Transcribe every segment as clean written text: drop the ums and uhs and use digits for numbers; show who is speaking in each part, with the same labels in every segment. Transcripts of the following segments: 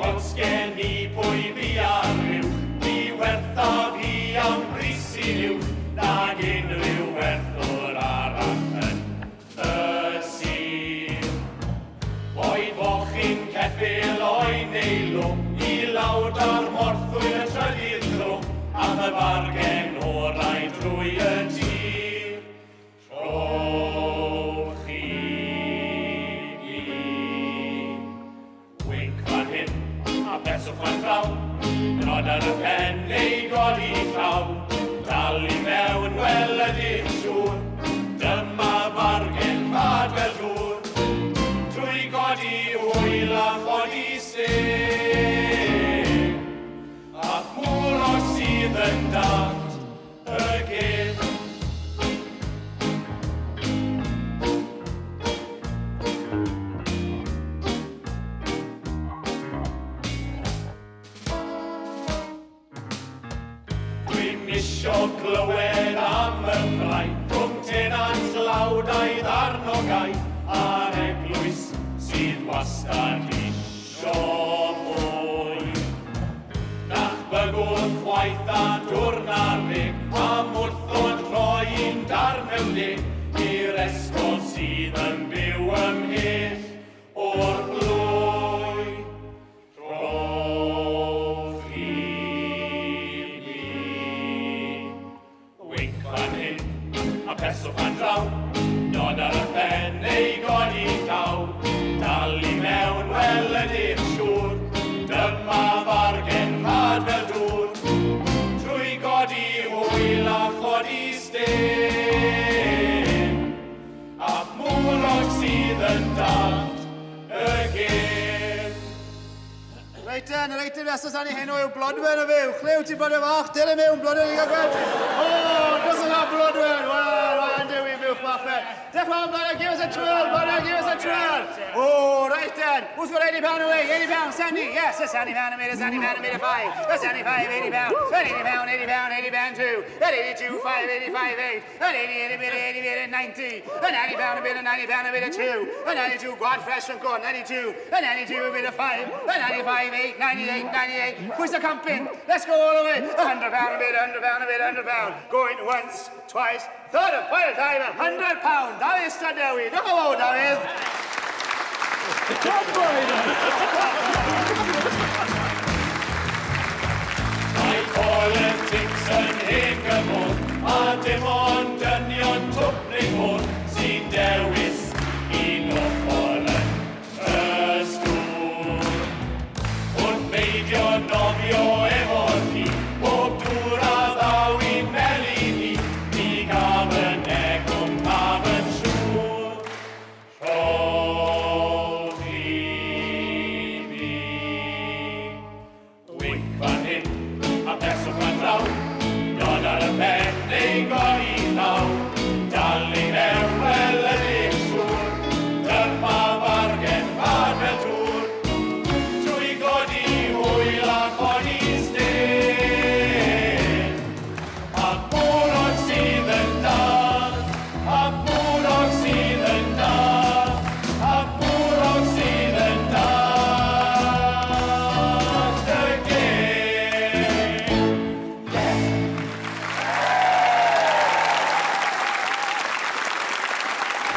Speaker 1: Ots gen I pwy bu ar ryw, ni werthaf hi am bris I liw, nag unrhyw werthwr arall yn y sir. Oed fochyn ceffil o'i neilw, I lawd ar morthwyr y trydydd dro, am y fargen orau drwy y tir. Trowch I gyd. Winc fan hyn, a beswch fan draw, nod ar y pen neu godi llaw, dal I mewn wel ydy'ch siŵr, dyma fargen fad fel dŵr, trwy godi hwyl a chodi sef, ac mŵr o sydd yn Dallt Y Gêm. Dwi'n isio glywed am y fflaen rhwng tenant lawdau ddarnogau a'r eglwys sydd wastad isio mwy. Nach bygwth chwaith a dwrn ar ddeg, am wrthod rhoi'n darn mewn ddeg i'r esgob sydd yn byw ymhell o'r blwy. Trowch I gyd. Winc fan hyn, a peswch fan draw, nod ar y pen neu godi llaw, dal I mewn wel ydych siŵr, dyma fargen rhad fel dŵr, trwy godi hwyl a chodi stêm, ac mwlog sydd yn Dallt Y Gêm.
Speaker 2: Reit yn nesaf san I heno yw blodwen y fyw. Chlew ti bod y fach, dyn y mewn blodwen I gael gweld. O, dos yna blodwen. Wel, mae'n dewi fyw ffaffe. Dech fan, blodwen, give us a twirl, blodwen, give us a twirl. O, reit then. Who's got £80 away? £80, Sandy. Yes, a Sandy pound a minute, £5. A Sandy £5, £80. £80, £80, £2. At 82, 5, 85, 8. At 80, a bit, 90. A £90 a bit, £90 a bit of 2. A 92, quad fresh from corn, 92. A 92 a bit of 5. A 95, 8, 98. Who's the comping? Let's go all the way. £100 a bit, £100. Going once, twice, third and final time, £100. David Stradewi. Look how old David.
Speaker 1: Mae politics yn hen gymod, a dim ond dynion twpnig hwn sy'n dewis un ochr yn y stŵr. Wrth beidio nofio efo'r chi, bob dŵr a ddaw i'n meli ni, ni gaf yn egwm paf yn siŵr. Rhodd I fi. Winc fan hyn, a peswch fan draw, nod ar y pen neu godi llaw, dal I mewn wel ydych siŵr, dyma fargen fad fel dŵr, trwy godi hwyl a chodi stêm, ac mwrog sydd yn Dallt, ac mwrog sydd yn Dallt, ac mwrog sydd yn Dallt Y Gêm.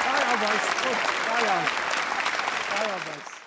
Speaker 2: Da iawn, boys. Da iawn. Da iawn, boys.